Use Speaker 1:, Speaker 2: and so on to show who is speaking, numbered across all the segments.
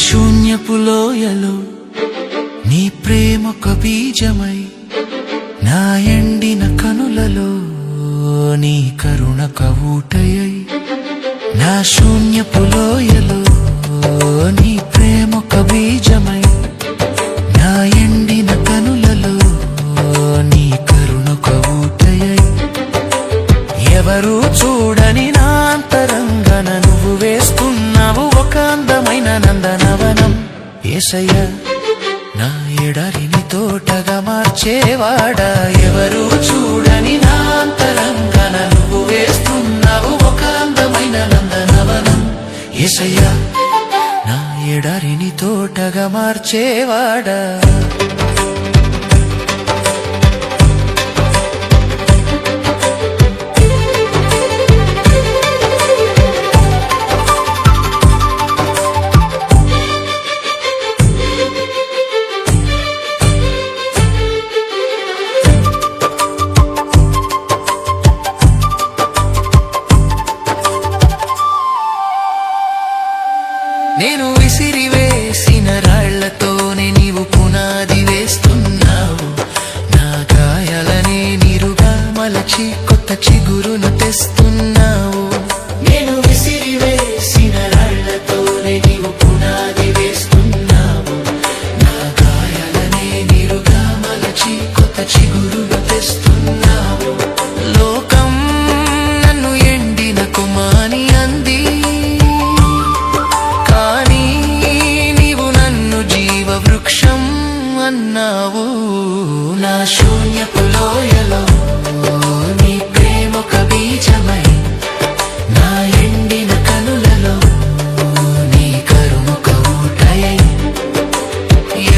Speaker 1: శూన్యపు లోయలో నీ ప్రేమొక బీజమై, నా ఎండిన కనులలో నీ కరుణక ఊటయై. నా శూన్యపు లోయలో నీ ప్రేమొక బీజమై, నా ఎండిన కనులలో నీ కరుణక ఊటయై. ఎవరు చూడని నా అంతరంగన నువ్వు వేస్తున్నావు ఒక అందమైన నందనవనం. యేసయ్యా, నా ఎడారిని తోటగా మార్చేవాడా, ఎవరు చూడని నా అంతరంగన నువ్వు వేస్తున్నావు ఒక అందమైన నందనవనం. యేసయ్యా, నా ఎడారిని తోటగా మార్చేవాడా. నేను విసిరివేసిన రాళ్లతోనే నీవు పునాది వేస్తున్నావు. నా గాయాలనే నీరుగా మలచి కొత్త చిగురును తెస్తున్నావు. నేను విసిరివేసిన రాళ్లతోనే నీవు పునాది వేస్తున్నావు. నా గాయాలనే నీరుగా మలచి కొత్త చిగురును తెస్తున్నావు. లోకం నన్ను ఎండిన కుమాని అంది, వృక్షం అన్నావు. నా శూన్యపు లోయలో నీ ప్రేమొక బీజమై, నా ఎండిన కనులలో నీ కరుణొక ఊటయై.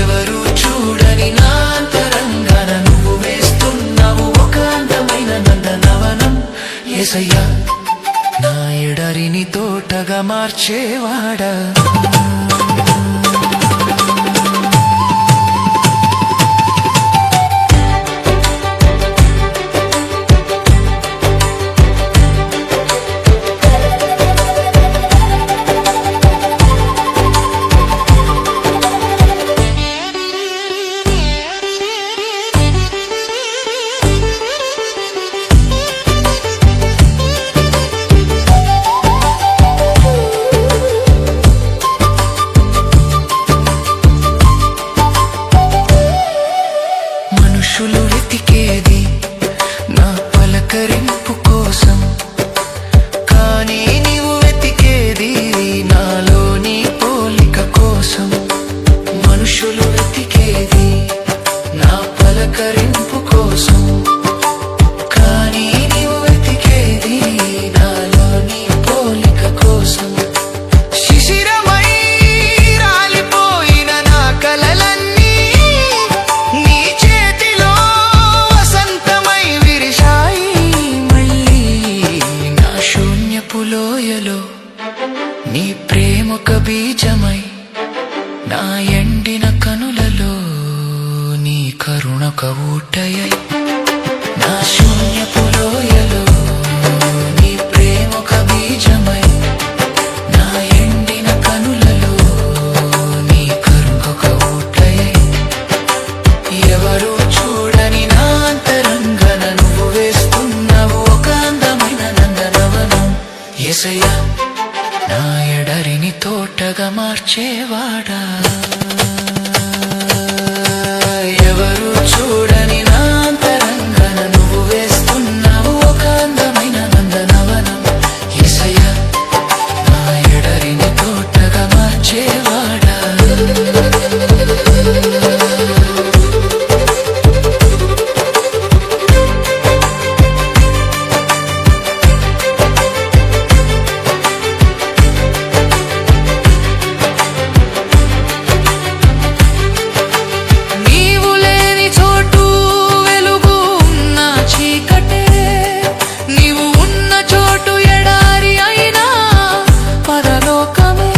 Speaker 1: ఎవరు చూడని నా అంతరంగన నువ్వు వేస్తున్నావు ఒక అందమైన నందనవనం. యేసయ్యా, నా ఎడారిని తోటగా మార్చేవాడా. మనుషులు వెతికేది నా పలకరింపు కోసం, కానీ నీవు వెతికేది నాలోని పోలిక కోసం. మనుషులు వెతికేది నా పలకరింపు కోసం, కానీ నీవు వెతికేది నాలోని పోలిక కోసం. శిశిరమై రాలిపోయిన నా కలలన్నీ నీ చేతిలో వసంతమై విరిశాయి మళ్ళీ. నా శూన్యపు లోయలో నీ ప్రేమొక బీజమై, నా ఎండిన కనులలో నీ కరుణక ఊటయై. నా శూన్యపు లోయలో నీ ప్రేమొక బీజమై, నా ఎండిన కనులలో నీ కరుణక ఊటయై. ఎవరు చూడని నా అంతరంగన నువ్వు వేస్తున్నావు ఒక అందమైన నందనవనం. యేసయ్యా, నా ఎడారిని తోటగా మార్చేవాడా. ఎవరు చూడని నా అంతరంగన నువ్వు వేస్తున్నావు ఒక అందమైన నందనవనం. యేసయ్యా, నా ఎడారిని తోటగా మార్చేవాడా. నీవు లేని చోటు వెలుగు ఉన్న చీకటే, నీవు ఉన్న చోటు ఎడారి అయినా పరలోకమే.